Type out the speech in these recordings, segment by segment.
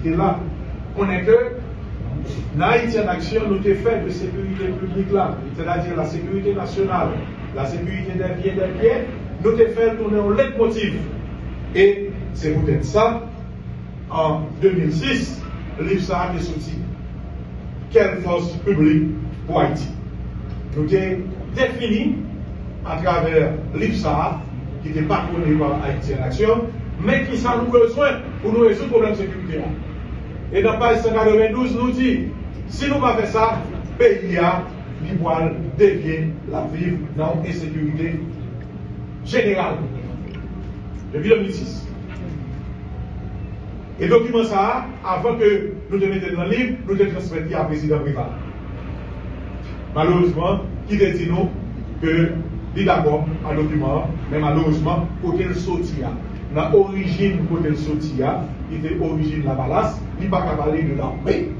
qui est là. On est que, dans Haïti en action, nous avons fait de sécurité publique là, c'est-à-dire la sécurité nationale, la sécurité des biens, nous avons fait tourner au leitmotiv. Et c'est peut-être ça, en 2006, l'IFSA a sorti. Quelle force publique pour Haïti? Nous avons défini à travers l'IFSA, qui était patronné par Haïti en action, mais qui ça nous besoin pour nous résoudre le problème de sécurité là. Et dans page 192, nous dit, si nous ne faisons pas ça, le pays a devient la vivre dans l'insécurité générale depuis 2006. Et document ça, avant que nous le mettions dans le livre, nous le transmettions à la président privat. Malheureusement, qui te dit nous que il est d'accord à document, mais malheureusement, côté le sorti, dans l'origine côté le sorti, il était origine de la balasse, il n'est pas capable parler de l'armée.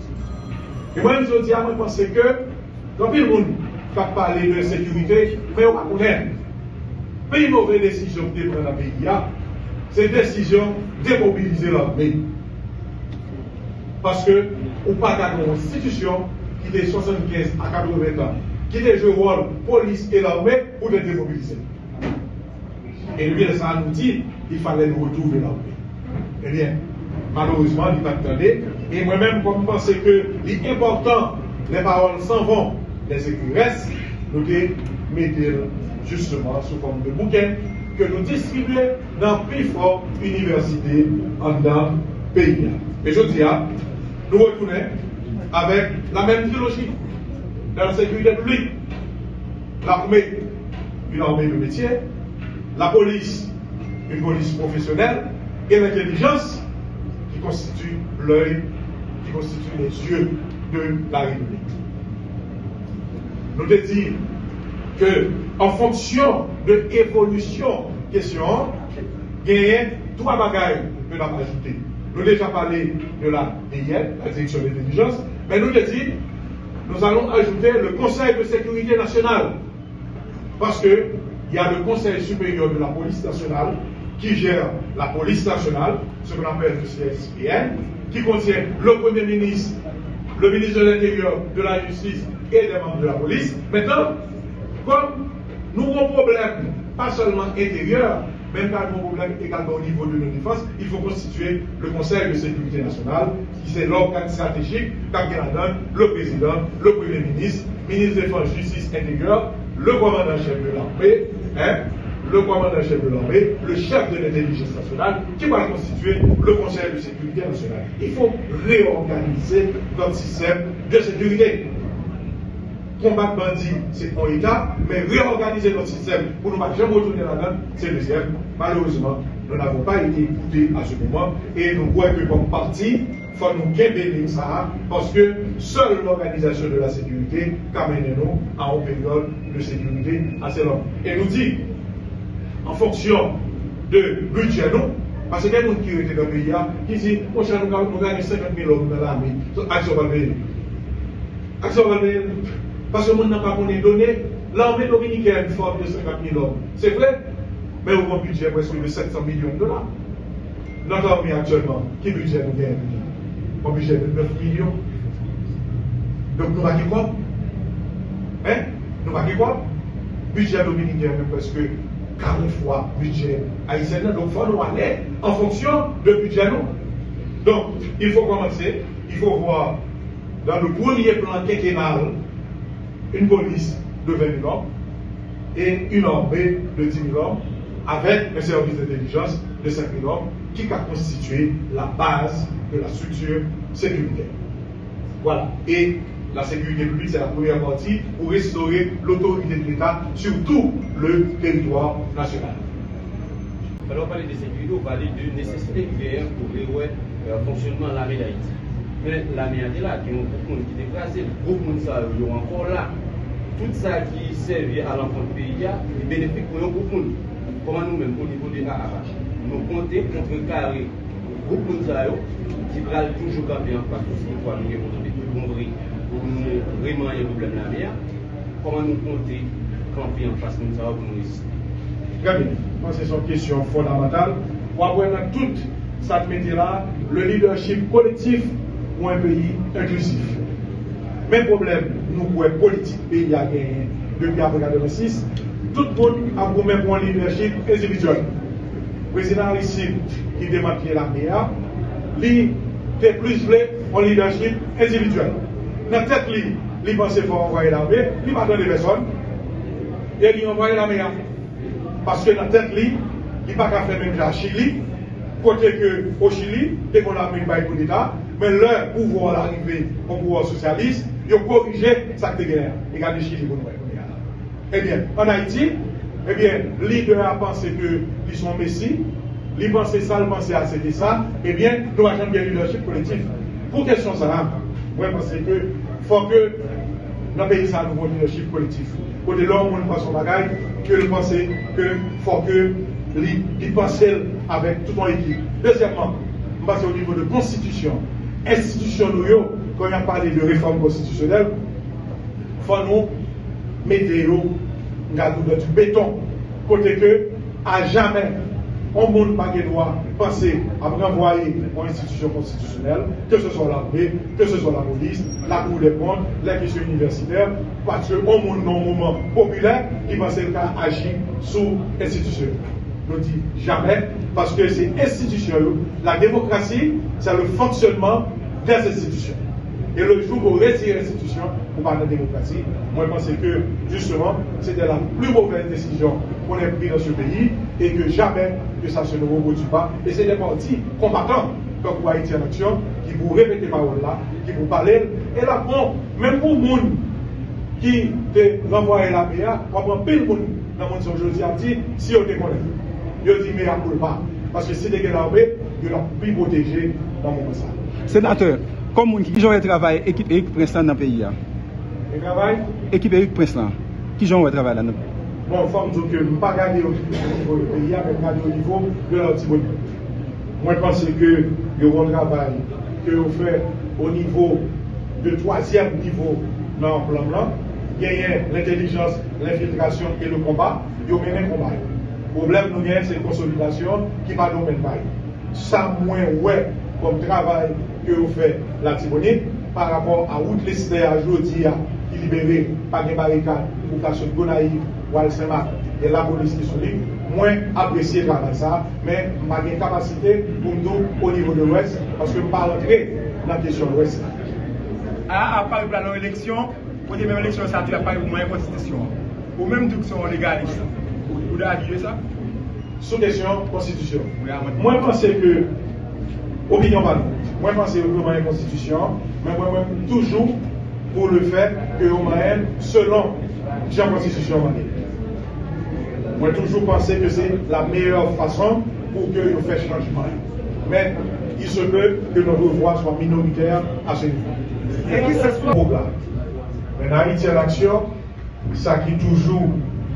Et moi, je dis, moi, je pense que, quand tout le monde va parler de sécurité, mais on va connaître. Mais une mauvaise décision que prend dans le pays, c'est une décision de démobiliser l'armée. Parce que, on n'a pas une constitution qui est 75 à 80 ans, qui est joué le rôle police et l'armée pour les démobiliser. Et lui, ça nous dit qu'il fallait nous retrouver l'armée. Eh bien, malheureusement, il n'est pas attendu. Et moi-même, comme je pense que l'important, les paroles s'en vont, les écrits restent, nous mettons justement sous forme de bouquin que nous distribuons dans plus forte université en dans le pays. Et je dis, nous retournons avec la même trilogie dans la sécurité publique. L'armée, une armée de métier, la police, une police professionnelle, et l'intelligence qui constitue l'œil, qui constitue les yeux de la République. Nous te disons que, en fonction de l'évolution question, il y a trois bagailles que nous avons ajoutées. Nous avons déjà parlé de la DIN, la direction de l'intelligence, mais nous te disons, nous allons ajouter le Conseil de sécurité nationale. Parce qu'il y a le Conseil supérieur de la police nationale qui gère la police nationale, ce qu'on appelle le CSPN, qui contient le Premier ministre, le ministre de l'Intérieur, de la Justice et des membres de la police. Maintenant, comme nous avons un problème, pas seulement intérieur, même pas un problème également au niveau de la défense, il faut constituer le Conseil de sécurité nationale, qui c'est l'organe stratégique qu'a le président, le Premier ministre, ministre de la Défense, Justice, Intérieur, le commandant-chef de l'armée, le commandant-chef de l'armée, le chef de l'intelligence nationale, qui va constituer le Conseil de sécurité nationale. Il faut réorganiser notre système de sécurité. Combattre bandit, c'est un état, mais réorganiser notre système pour ne pas jamais retourner là-dedans, c'est le deuxième. Malheureusement, nous n'avons pas été écoutés à ce moment et nous voyons que comme parti, il faut nous guérir ça parce que seule l'organisation de la sécurité amène nous à une période de sécurité assez longue. Et nous dit, en fonction de budget, nous, parce qu'il y a des gens qui étaient dans le pays, qui disent, nous gagnons 50 000 hommes dans l'armée, action va payer. Action va payer. Parce que le monde n'a pas connu donné, l'armée dominicaine forme de 50 000 hommes. C'est vrai, mais on a un budget presque de 700 millions de dollars. Notre armée actuellement, quel budget nous gagne? Un budget de 9 millions. Donc nous avons quoi? Hein? Nous avons quoi? Budget dominicain, presque 40 fois budget haïtien. Donc il faut nous aller en fonction de budget nous. Donc il faut commencer, il faut voir dans le premier plan quinquennal une police de 20 000 hommes et une armée de 10 000 hommes avec un service d'intelligence de 5 000 hommes qui a constitué la base de la structure sécuritaire. Voilà. Et la sécurité publique, c'est la première partie pour restaurer l'autorité de l'État sur tout le territoire national. Alors, on parle de sécurité, on parle de nécessité nucléaire pour le fonctionnement de l'armée d'Haïti. Mais l'armée est là, qui ont beaucoup de monde qui est déplacé, beaucoup de monde qui sont encore là. Tout ça qui servait à l'enfant du pays, est bénéfique pour beaucoup de monde. Comment nous-mêmes, au niveau de l'AAH, nous comptons contrecarrer beaucoup de gens qui veulent toujours camper en face de ce qu'on nous avons tout compris pour nous vraiment les problèmes de la mer. Comment nous comptons camper en face de nous pour nous résister? Très bien. Moi, c'est une question fondamentale. Pour avoir dans toute cette métier-là, le leadership collectif pour un pays inclusif. Même problème, nous pouvons politique pays a gagné depuis après 1986, tout le monde a pour même un leadership individuel. Le président Aristide qui démantelait l'armée, lui, était plus vrai en leadership individuel. Dans la tête, il pensait qu'il faut envoyer l'armée, il ne m'attendait personne, et il envoyait l'armée. Parce que dans la tête, il n'a pas qu'à faire même à Chili, côté que au Chili, dès qu'on a mis le coup d'État, mais leur pouvoir arrivé au pouvoir socialiste, ils ont corrigé cette guerre. Et regardez Chili pour nous. Eh bien, en Haïti, eh bien, le leader a pensé qu'ils sont messie, ils pensaient ça, ils pensaient à c'était ça, eh bien, nous avons bien leadership collectif. Pour question ça, moi, je pense que faut que dans le pays, ça a un nouveau leadership collectif. Côté l'homme, on pense son bagage, que le penser que faut que il pense avec toute son équipe. Deuxièmement, on passe au niveau de constitution. Institution, quand on a parlé de réforme constitutionnelle, il faut nous mettre dans du béton, côté que, à jamais, on ne peut pas penser à renvoyer une institution constitutionnelle, que ce soit l'armée, que ce soit la police, la Cour des comptes, les questions universitaires, parce qu'on a un moment populaire qui pense qu'à agir sous l'institution. Je dis jamais, parce que c'est institution. La démocratie, c'est le fonctionnement des institutions. Et le jour où on retire l'institution, on parle de démocratie, moi je pense que justement, c'était la plus mauvaise décision qu'on ait prise dans ce pays et que jamais que ça se ne reproduise pas. Et c'est des partis combattants comme pour Haïti en action qui vous répéter parole là, qui vous parlent. Et là, bon, même pour les gens qui te renvoient la BA, on prend pile de monde dans le monde aujourd'hui a dit si on te connaît. Je dis mais à pas. Parce que si tu es l'armée, il y a plus protégé dans mon message. Sénateur, comme qui j'aurais travaillé équipe Éric Prince dans le pays? Et travail? Équipe Éric Prince là. Qui j'aurais travaillé là? Bon, il faut dire que je ne peux pas regarder au niveau du pays, mais regarder au niveau de l'Antibonite. Moi, je pense que le bon travail que vous faites au niveau de troisième niveau dans le plan blanc, il y a l'intelligence, l'infiltration et le combat, vous menez un combat. Le problème, nous avons, c'est la consolidation qui va nous mener. Ça, moins, ouais, comme travail que vous faites la Tibonite par rapport à où les cités à Jodi qui libéré par des barricades pour casser le Gonaïve, Wal Saint-Marc et la police qui sont libres, moins apprécié le travail ça, mais je n'ai pas de capacité pour nous au niveau de l'Ouest parce que je ne peux pas rentrer dans la question de l'Ouest. À part la élection, pour les mêmes élections, ça n'a pas eu moins de constitution. Ou même tout sont légalistes. Vous avez arrivé ça? Sous question constitution. Moi, je pense que, opinion pas moi, je pense que vraiment une constitution, mais moi, toujours pour le fait que on selon la constitution. Moi, toujours pensé que c'est la meilleure façon pour que nous fassions changement. Mais il se peut que notre voix soit minoritaire à ce niveau. Et qui c'est ce programme? Mais Haïti en action, ça qui toujours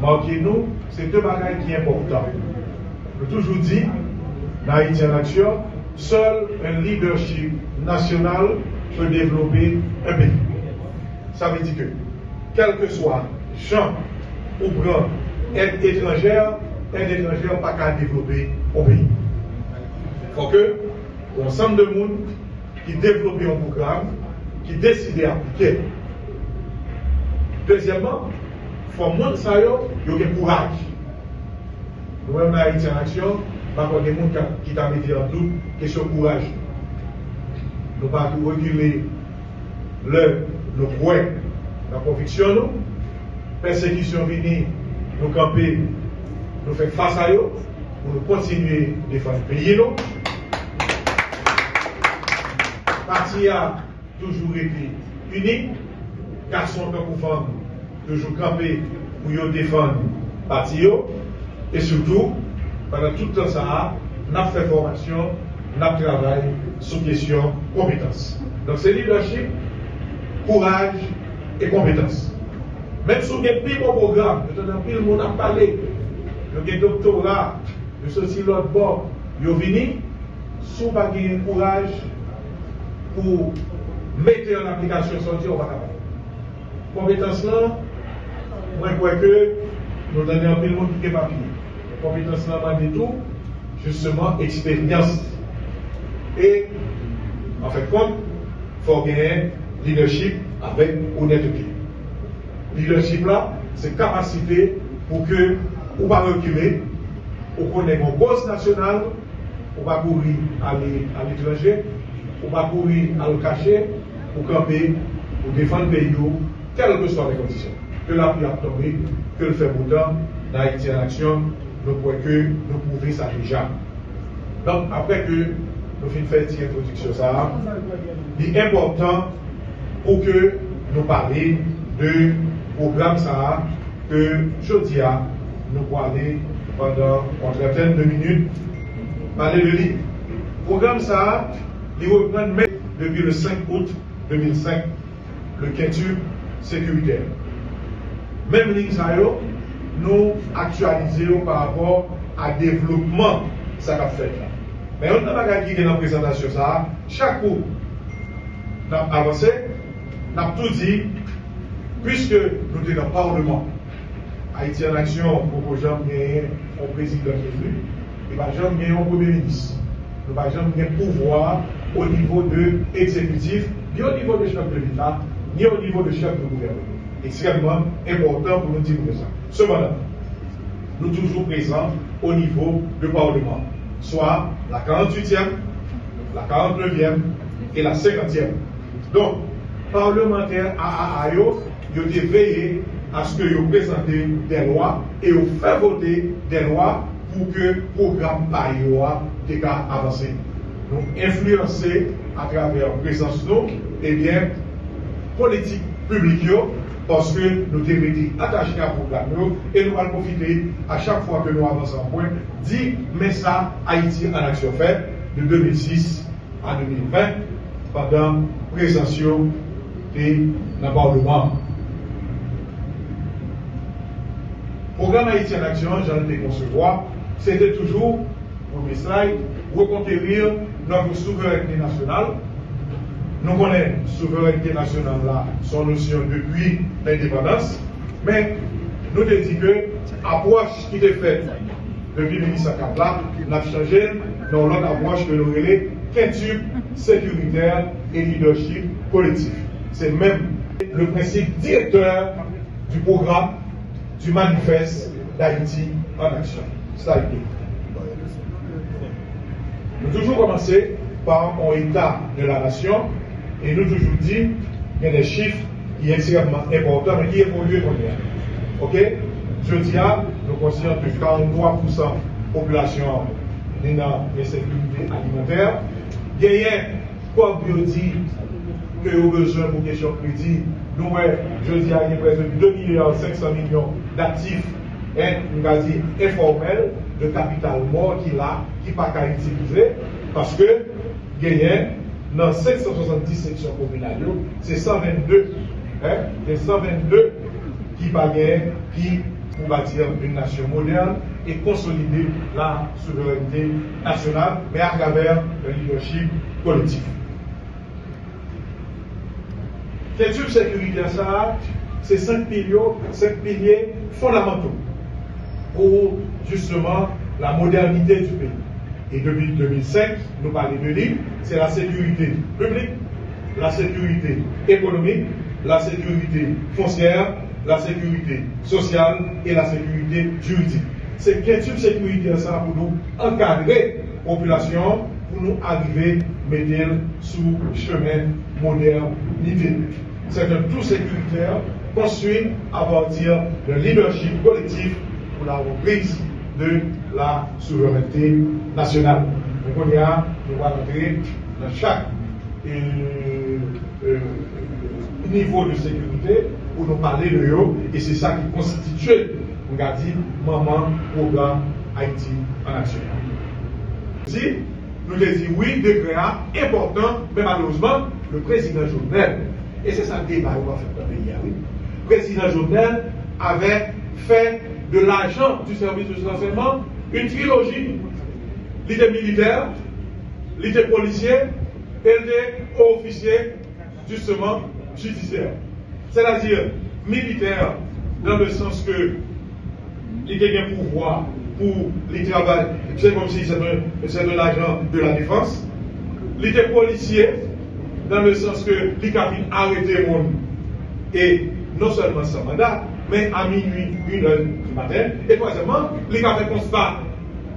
marqué nous, c'est deux bagages qui sont importants. Je toujours dit, dans Haïti en action, seul un leadership national peut développer un pays. Ça veut dire que, quel que soit champ ou grand aide étrangère pas qu'à développer au pays. Il faut que l'ensemble de monde qui développe un programme, qui décide d'appliquer. Deuxièmement, il faut que ça ait du courage. Nous-mêmes, dans Haïti en action, par contre, des gens qui t'a mis en doute, question courage. Nous ne pas reculer le droit, la conviction, nous. Persécution venue, nous camper, nous faire face à eux, pour nous continuer à défendre le pays. Le parti a toujours été uni, garçons comme femmes, toujours camper pour défendre le parti. Et surtout, pendant tout le temps, ça, nous avons fait formation, nous avons travaillé sur question compétence. Donc c'est leadership, courage et compétence. Même si vous avez plus bon programme, le monde a parlé, vous avez un doctorat, vous avez l'autre bord, vous avez venu, si vous n'avez pas de courage pour mettre en application son Dieu, on va travailler. Compétence là, moi je crois que nous donnons un peu de monde qui est papier. Compétence là, tout, justement, expérience. Et en fait, compte, il faut gagner leadership avec honnêteté. Leadership là, c'est capacité pour que on va reculer, on connaît une cause nationale, on va courir à l'étranger, on va courir à le cacher, pour camper, pour défendre le pays, quelles que soient les conditions. Que la pluie a tombé, que le fait beau temps, d'Haïti en action, nous pouvons que nous prouver ça déjà. Donc, après que nous finissons de faire cette introduction, ça, il est important pour que nous parlions de programme ça, que je dis à nous parler pendant une trentaine de minutes, parler de lui. Programme ça, il reprend depuis le 5 août 2005, le quintuple sécuritaire. Même ligne ça, nous actualisons par rapport à développement ça qu'a fait là. Mais on n'a pas gagné dans la présentation ça. Chaque coup, nous avons avancé, nous avons tout dit, puisque nous sommes dans le Parlement, Haïti en action, pour que j'en gagne un président qui est élu, et bien j'en gagne un premier ministre. Nous n'avons jamais pouvoir au niveau de l'exécutif, ni au niveau de chef de l'État, ni au niveau de chef de gouvernement. Extrêmement important pour nous dire ça. Cependant, nous sommes toujours présents au niveau du Parlement, soit la 48e, la 49e et la 50e. Donc, parlementaires AAAO, ils ont veillé à ce qu'ils présentent des lois et ils fait voter des lois pour que le programme PAIOA soit avancé. Nous influencer à travers la présence de nous, eh bien, politique publique, parce que nous devons attachés à programme et nous allons profiter à chaque fois que nous avançons en point, dire, mais ça, Haïti en action fait de 2006 à 2020, pendant la présence et dans le Parlement. Le programme Haïti en action, j'en ai concevoir, c'était toujours, premier slide, reconquérir notre souveraineté nationale. Nous connaissons la souveraineté nationale là, son notion depuis l'indépendance, mais nous te dit que l'approche qui était faite depuis 1904 là, n'a changé dans l'autre approche que nous relais quintuple sécuritaire et leadership collectif. C'est même le principe directeur du programme du manifeste d'Haïti en action. Ça a été. Nous toujours commencé par un état de la nation et nous toujours dit qu'il y a des chiffres qui sont extrêmement importants mais qui évoluent comme ça. Ok? Je dis à nous conscients que 43% de la population est dans l'insécurité alimentaire. Il y a quoi que dit que nous avons besoin pour question de crédit. Nous, je dis à il y a presque 2,5 millions d'actifs, on va dire informels, de capital mort qui là, qui pas qu'à utiliser, parce que gagné dans 570 sections communales, c'est 122, les 122 qui pas gagné, qui pour bâtir une nation moderne et consolider la souveraineté nationale, mais à travers le leadership collectif. Quintuple sécuritaire, ça, c'est 5 piliers fondamentaux pour justement la modernité du pays. Et depuis 2005, nous parlons de lui, c'est la sécurité publique, la sécurité économique, la sécurité foncière, la sécurité sociale et la sécurité juridique. C'est quintuple sécurité ça pour nous encadrer la population, pour nous arriver à mettre sous le chemin modernité. C'est un tout sécuritaire construit à partir d'un leadership collectif pour la reprise de la souveraineté nationale. Donc on y a, nous allons rentrer dans chaque niveau de sécurité pour nous parler de eux et c'est ça qui constitue, on a dit, maman programme Haïti en action. Si nous avons dit oui, décret important, mais malheureusement, le président Jovenel, et c'est ça le débat qu'on va faire dans le pays, oui. Le président Jovenel avait fait de l'argent du service de renseignement une trilogie. Il était militaire, il était policier et il était officier, justement, judiciaire. C'est-à-dire militaire dans le sens que il était un pouvoir pour les travail, c'est comme si c'est de l'argent de la défense. Il était policier dans le sens que les capines arrêté le monde. Et non seulement sans mandat, mais à minuit, 1h du matin. Et troisièmement, les capines constat,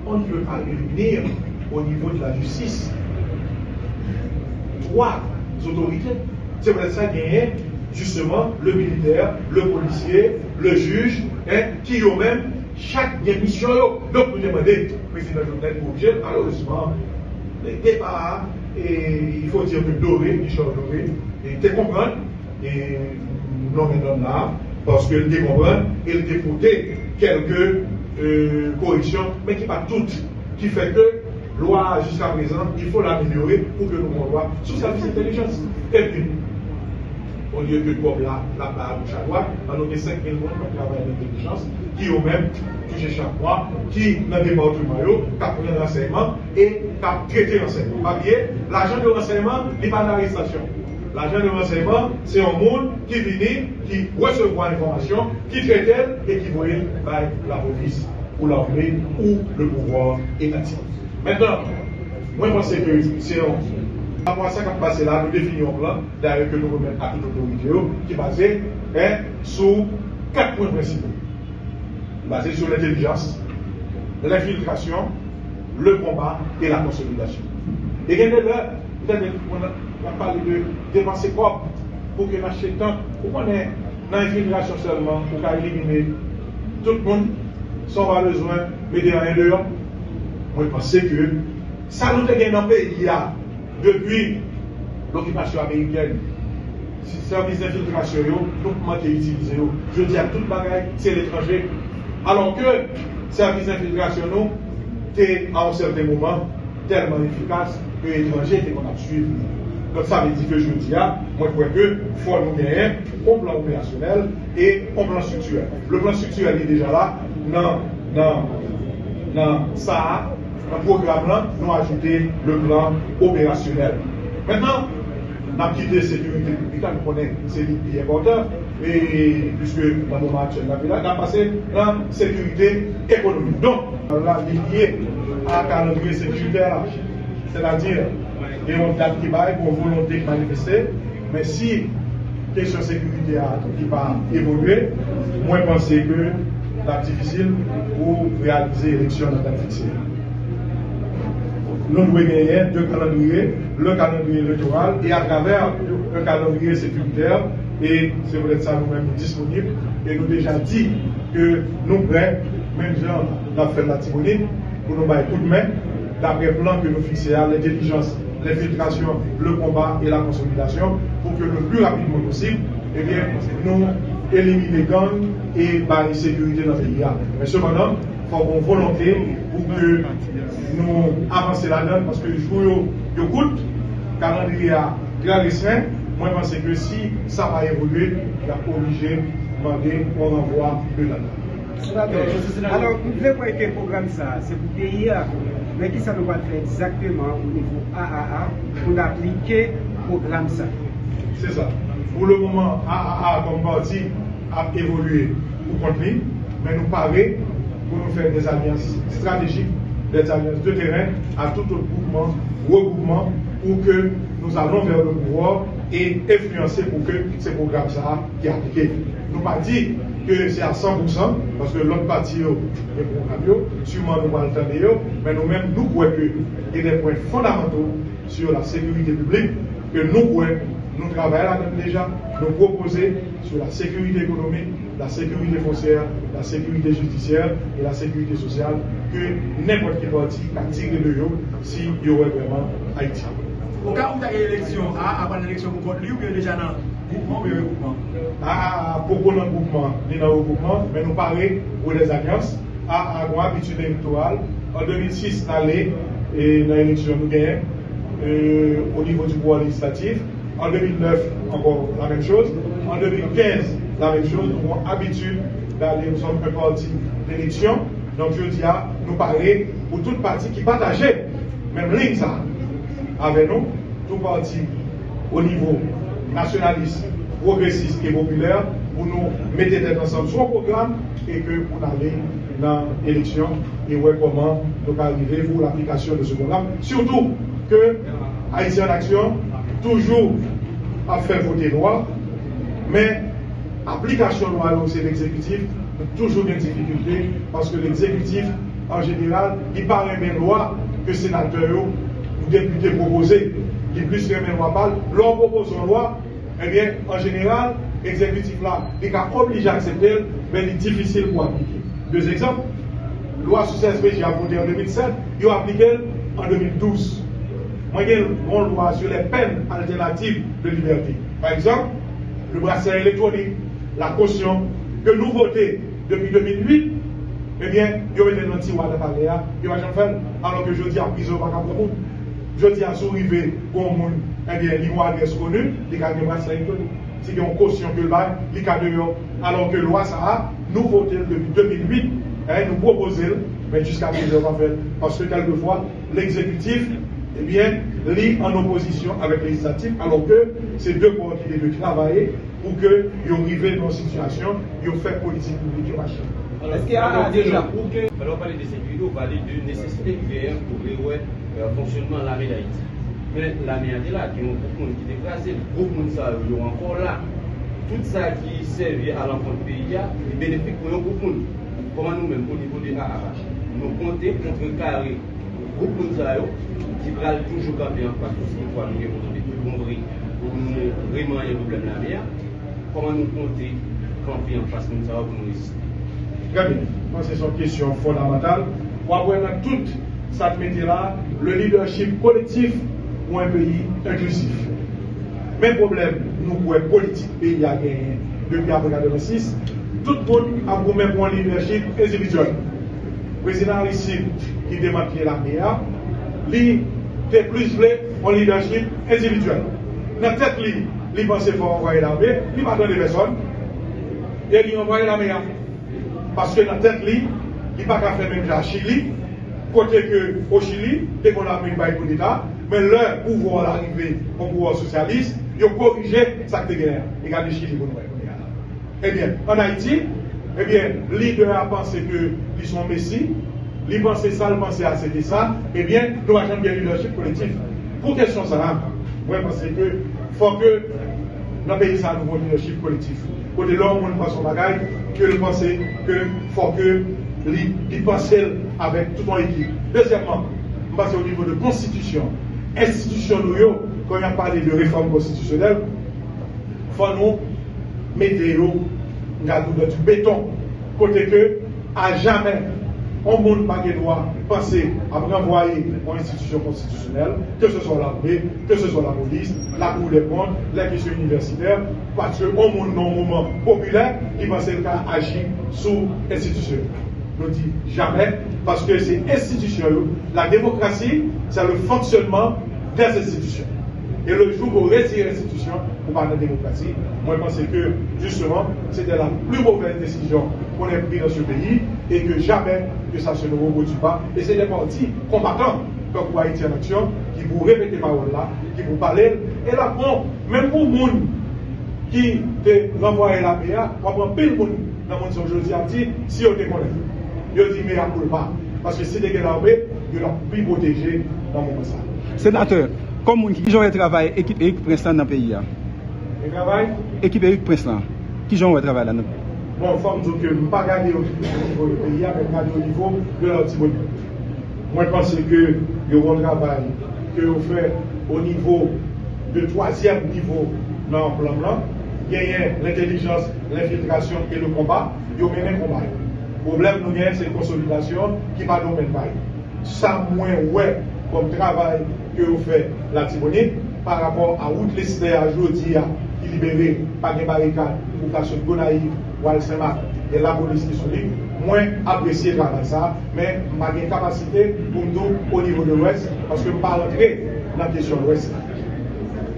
on ne peut pas réunir au niveau de la justice 3 autorités. C'est pour ça qu'il y a justement le militaire, le policier, le juge, qui eux-mêmes, chaque mission. Donc, nous demandons, président Jovenel Moïse, malheureusement, les départs, et il faut dire que doré, Michel Doré, et tu comprends, et non, mais là, parce que tu comprends, il déporté quelques corrections, mais qui pas toutes, qui fait que loi jusqu'à présent, il faut l'améliorer pour que nous voyons sous service d'intelligence. Et puis, au lieu que comme la barre bouche à droite, on a 5 000 personnes qui travaillent l'intelligence, qui eux-mêmes touchent chaque mois, qui dans le département, qui apprennent l'enseignement et qui traitent l'enseignement. Pas bien, l'agent de renseignement n'est pas l'arrestation. L'agent de renseignement, c'est un monde qui vient, qui reçoit l'information, qui traite elle et qui voit par la police ou l'armée ou le pouvoir étatique. Maintenant, moi je pense que c'est après ça qui a passé là, nous définissons un plan, d'ailleurs que nous remettons à toute autorité, qui est basé sur 4 points principaux. Basé sur l'intelligence, l'infiltration, le combat et la consolidation. Et bien là, peut-être on a parlé de dépenser propre pour que nous temps, pour qu'on ait dans l'infiltration seulement, pour qu'on éliminer tout le monde, sans avoir besoin de mettre rien dehors. Moi, je pense que ça nous a gagné dans le pays depuis l'occupation américaine. Si le service d'infiltration, nous manquons d'utiliser. Je dis à toute bagaille, c'est l'étranger. Alors que le service d'infiltration, nous, est à un certain moment tellement efficace que l'étranger était qu'on a suivi. Donc ça veut dire que je dis, moi je crois que il faut nous gagner un plan opérationnel et un plan structurel. Le plan structurel est déjà là. Dans ça, dans le programme là, nous avons ajouté le plan opérationnel. Maintenant, nous avons quitté la sécurité publique, nous connaissons c'est plus important, et puisque dans le moment actuel, nous avons passé dans la sécurité économique. Donc, là, lié à la calendrier sécuritaire, c'est-à-dire, il y a une date qui va pour volonté de manifester, mais si la question de sécurité qui va évoluer, moi je pense que c'est difficile pour réaliser l'élection dans la date fixée. Nous devons gagner 2 calendriers, le calendrier électoral et à travers le calendrier sécuritaire, et c'est peut-être ça nous-mêmes disponibles, et nous déjà dit que nous prêts, même gens dans fait la Tibonite, pour nous mettre coup de main, d'après le plan que nous fixons à l'intelligence, l'infiltration, le combat et la consolidation, pour que le plus rapidement possible, eh bien, nous éliminer les gangs et la sécurité dans le pays. Mais cependant, il faut une volonté pour que nous avancions là-dedans, parce que le jour où coûte, calendrier à très restreint, moi je pense que si ça va évoluer, il y a obligé de demander qu'on envoie de là-dedans. Alors, vous voulez voir quel programme ça? C'est pour pays, mais qui ça nous va faire exactement au niveau AAA pour appliquer le programme ça? C'est ça. Pour le moment, AAA comme parti a évolué pour continuer, mais nous parler pour nous faire des alliances stratégiques, des alliances de terrain à tout autre mouvement, regroupement, pour que nous allons vers le pouvoir et influencer pour que ces programmes-là qui appliqués. Nous pas dit que c'est à 100%, parce que l'autre partie est programme, sûrement nous allons l'entendre, mais nous-mêmes, nous croyons qu'il y a des points fondamentaux sur la sécurité publique que nous travaillons là-dedans déjà, nous proposer sur la sécurité économique, la sécurité foncière, la sécurité judiciaire et la sécurité sociale que n'importe quel parti a tiré de eux s'il y aurait vraiment Haïti. Au cas où tu as une élection, avant l'élection, vous comptez ou bien déjà dans le groupement ou bien regroupement? Pour dans le groupement, ni dans le regroupement, mais nous parlons pour les alliances à une habitude électorale. En 2006, nous allons dans l'élection, nous gagnons au niveau du pouvoir législatif. En 2009, encore la même chose. En 2015, la même chose. Nous avons habitude d'aller, nous sommes un parti d'élection. Donc je dis à nous parler pour toute partie qui partageait même ligne ça avec nous, tout parti au niveau nationaliste, progressiste et populaire, pour nous mettre ensemble sur un programme et que pour aller dans l'élection et voir comment nous arriver pour l'application de ce programme. Surtout que Haïti en Action toujours à faire voter loi, mais application loi, c'est l'exécutif, toujours une difficulté, parce que l'exécutif, en général, il parle même loi que sénateur ou député proposé, qui plus même loi parle, l'on propose une loi, eh bien, en général, l'exécutif là, il est obligé à accepter, mais il est difficile pour appliquer. Deux exemples, loi sur CSPJ a voté en 2007, il a appliqué en 2012. Moi, j'ai une loi sur les peines alternatives de liberté. Par exemple, le bracelet électronique, la caution, que nous votons depuis 2008, eh bien, il y a des petits mois de parler, il y a jamais fait, alors que je dis à prison, pas qu'à beaucoup. Je dis à souriver, pour monde, eh bien, l'immo adresse connue, il y a des bracelets électroniques. C'est une caution que le bail, il y a dehors. Alors que la loi, ça a, nous votons depuis 2008, nous proposons, mais jusqu'à présent, en fait, parce que quelquefois, l'exécutif, eh bien, lit en opposition avec le législatif, alors que c'est deux corps qui doivent travailler pour qu'ils arrivent dans une situation, ils fait politique publique et machin. Est-ce qu'il y a déjà pour que, alors on parle de sécurité, on parle de nécessité UVR pour le fonctionnement de l'armée d'Haïti. Mais l'armée est là, qui ont beaucoup de monde qui est déplacé, beaucoup de monde qui sont encore là. Tout ça qui servait à l'enfant du pays, est bénéfique pour beaucoup de monde. Comment nous-mêmes, au niveau de l'ARH, nous comptons contrecarrer beaucoup de monde qui veulent toujours camper en face de ce qu'il faut nous demander tout le monde pour nous vraiment un problème de la mer. Comment nous comptons camper en face de nous pour nous résister? Très bien. C'est une question fondamentale. Pour avoir dans toute cette métier-là, le leadership collectif pour un pays inclusif. Même problème, nous, pour un politique pays à gagner depuis après 2006, tout le monde a pour même un leadership individuel. Le président ici, qui démantelait l'armée, lui, était plus vrai en leadership individuel. Dans la tête, lui pensait qu'il faut envoyer l'armée, lui pas donner personne, et il envoie l'armée. Parce que dans la tête, lui, il n'a pas fait même à Chili, côté que au Chili, dès qu'on a mis le coup d'État, mais leur pouvoir arrivé au pouvoir socialiste, ils ont corrigé ça que guerre. Regardez Chili pour nous. Eh bien, en Haïti, eh bien, le leader a pensé qu'ils sont messie, il pensait ça, il pensait à c'était ça, eh bien, nous avons bien leadership collectif. Pour question ça, moi, je pense que faut que dans le pays, ça a un nouveau leadership collectif. Côté l'homme, on pense son bagage, que le penser que faut que il pense avec toute son équipe. Deuxièmement, on passe au niveau de constitution. Institution, nous, quand on a parlé de réforme constitutionnelle, il faut nous mettre du béton, côté que, à jamais, on ne peut pas penser à renvoyer une institution constitutionnelle, que ce soit l'armée, que ce soit la police, la Cour des comptes, les questions universitaires, parce qu'on monde dans un moment populaire qui pense qu'à agir sous institution. Je dis jamais, parce que c'est institution. La démocratie, c'est le fonctionnement des institutions. Et le jour où on retire l'institution, on parle de démocratie, moi je pense que justement, c'était la plus mauvaise décision qu'on ait prise dans ce pays et que jamais que ça se ne reproduise pas. Et c'est des partis combattants, comme pour Haïti en action, qui vous répéter parole là, qui vous parlent. Et là, bon, même pour les gens qui te renvoient la PA, on prend pile de monde dans le monde aujourd'hui à dire si on te connaît. Je dis mais à pas. Parce que si tu es l'armée, il y a plus protégé dans le monde. Sénateur, comme qui ont travaillé équipe Éric Prince-Lan dans le pays? Le travail? Équipe Éric Prince-Lan. Qui ont travaillé là-dedans? Bon, il faut dire que je ne pas regarder au niveau du pays, mais regarder au niveau de l'Antibonite. Moi, je pense que le bon travail que vous faites au niveau de troisième niveau dans le plan blanc, gagner l'intelligence, l'infiltration et le combat, vous menez un combat. Le problème, nous avons, c'est une consolidation qui va nous mettre. Ça, moins, ouais, comme travail que vous faites la Tibonite par rapport à où les cités à aujourd'hui qui libéré par des barricades ou par ce Gonaïve ou Al-Saint-Marc et la police qui sont libres, moins apprécié travail ça, mais pas de capacité pour nous au niveau de l'Ouest parce que je ne peux pas rentrer dans la question de l'Ouest.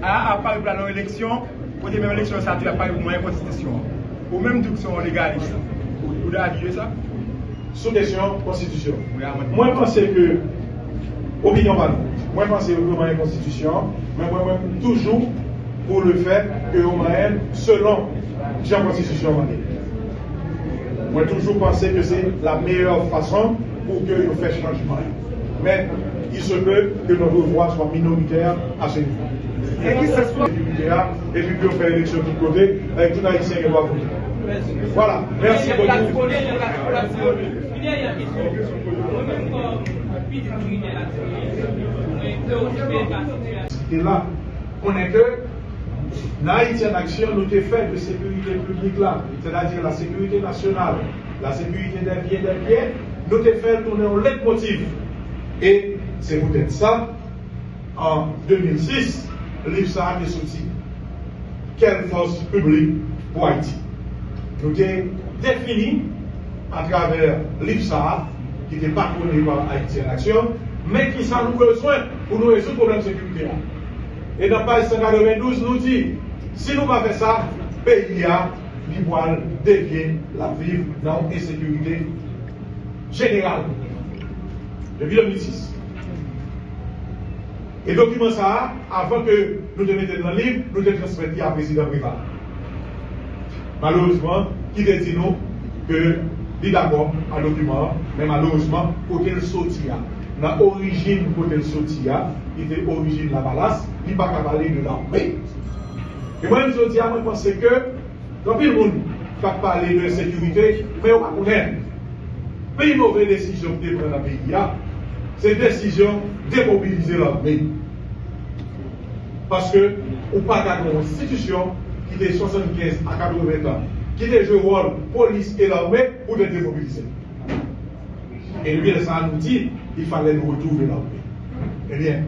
À part la élection, pour les mêmes élections, ça tu as pas eu moins de constitution. Ou même tout sont légalistes. Vous avez dit ça? Sous question constitution. Moi, je pense que, opinion pas moi, je pense que c'est une constitution, mais moi, toujours pour le fait que au moyen, selon la constitution, moi, toujours penser que c'est la meilleure façon pour que nous fassions changement. Mais il se peut que notre voix soit minoritaire à ce niveau. Et qui s'exprime. Et puis on fait l'élection de tout côté, avec tout haïtien qui doit voter. Voilà, merci beaucoup. Et là, on est que l'Haïti en action, nous avons fait de sécurité publique là, c'est-à-dire la sécurité nationale, la sécurité des biens, nous avons fait tourner un leitmotiv. Et c'est peut-être ça, en 2006, l'IFSA a sorti. Quelle force publique pour Haïti? Nous avons défini à travers l'IFSA, qui n'était pas connu par Haïti en action, mais qui a nous besoin pour nous résoudre le problème de sécurité. Et dans la page 192, nous dit, si nous ne faisons pas ça, le pays a devient la vivre dans l'insécurité générale. Depuis 2006. Et le document ça, avant que nous le mettions dans le livre, nous devons transmettre à président privat. Malheureusement, qui te dit nous que il est d'accord à document, mais malheureusement, côté le sorti, dans l'origine côté le sorti, il était origine de la balasse, il n'est pas capable de parler de l'armée. Et moi, je dis, moi, je pense que, quand tout le monde va parler de sécurité, mais on va connaître. Mais une mauvaise décision de prendre dans le pays, c'est une décision de démobiliser l'armée. Parce que, on pas une institution qui est 75 à 80 ans, qui est joué le rôle police et l'armée pour les démobiliser. Et bien, ça nous dit qu'il fallait nous retrouver l'armée. Eh bien,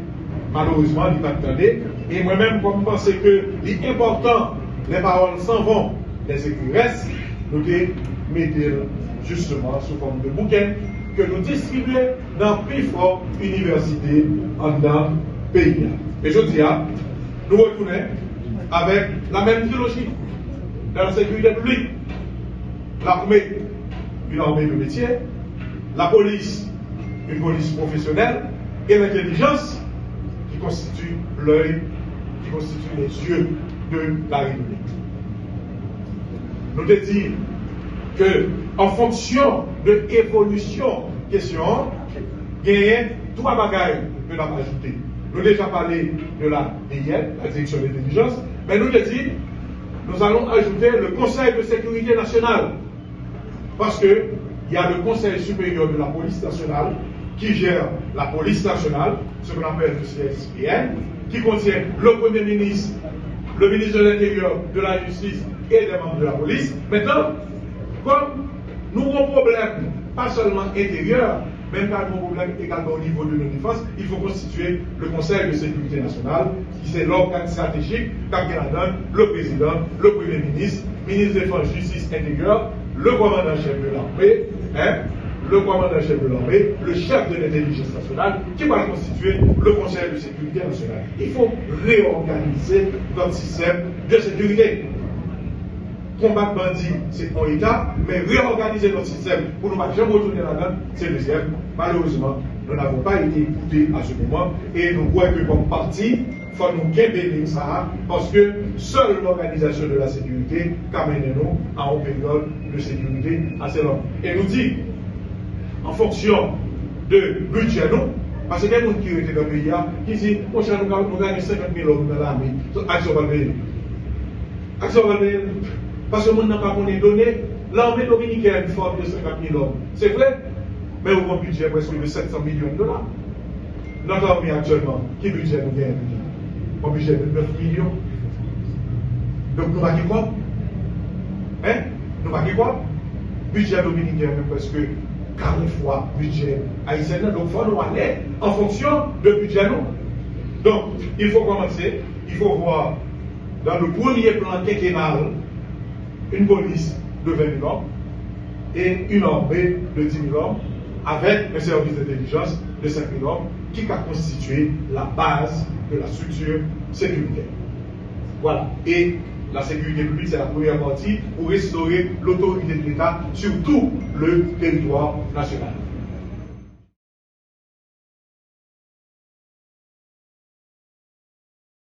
malheureusement, il n'est pas attendu. Et moi-même, comme je pense que l'important, les paroles s'en vont, les écrits restent, nous devons mettre justement sous forme de bouquin que nous distribuons dans plus forte université en dans le pays. Et je dis, nous retournons avec la même trilogie dans la sécurité publique. L'armée, une armée de métier, la police, une police professionnelle, et l'intelligence qui constitue l'œil, qui constitue les yeux de la République. Nous te disons que, en fonction de l'évolution question, il y a trois bagailles que nous avons ajoutées. Nous avons déjà parlé de la DIN, la direction de l'intelligence, mais nous te disons, nous allons ajouter le Conseil de sécurité nationale. Parce qu'il y a le Conseil supérieur de la police nationale qui gère la police nationale, ce qu'on appelle le CSPN, qui contient le Premier ministre, le ministre de l'Intérieur, de la Justice et des membres de la police. Maintenant, comme nous avons un problème, pas seulement intérieur, même quand nous avons un problème également au niveau de nos défenses, il faut constituer le Conseil de sécurité nationale, qui c'est l'organe stratégique qu'a le président, le Premier ministre, ministre de Défense, Justice, Intérieur, le commandant-chef de l'armée, le commandant-chef de l'armée, le chef de l'intelligence nationale, qui va constituer le Conseil de sécurité nationale. Il faut réorganiser notre système de sécurité. Combattre bandit, c'est un état, mais réorganiser notre système pour ne pas jamais retourner là-dedans, c'est le deuxième. Malheureusement, nous n'avons pas été écoutés à ce moment et nous voyons que comme parti, il faut nous guérir ça parce que seule l'organisation de la sécurité amène nous à une période de sécurité assez longue. Et nous dit, en fonction de budget, nous, parce que les gens qui étaient dans le pays, qui disent, nous gagnons 50 000 hommes dans l'armée, action va le action va le parce que le monde n'a pas donné, l'armée dominicaine forme de 50 000 hommes. C'est vrai, mais on a un budget presque de 700 millions de dollars. Notre armée actuellement, qui budget nous gagne? Un budget de 9 millions. Donc nous ne quoi? Hein? Nous ne quoi? Budget dominicain, même presque 40 fois budget haïtien. Donc il faut nous aller en fonction de budget nous. Donc il faut commencer, il faut voir dans le premier plan quinquennal une police de 20 000 hommes et une armée de 10 000 hommes avec un service d'intelligence de 5 000 hommes qui a constitué la base de la structure sécuritaire. Voilà. Et la sécurité publique, c'est la première partie pour restaurer l'autorité de l'État sur tout le territoire national.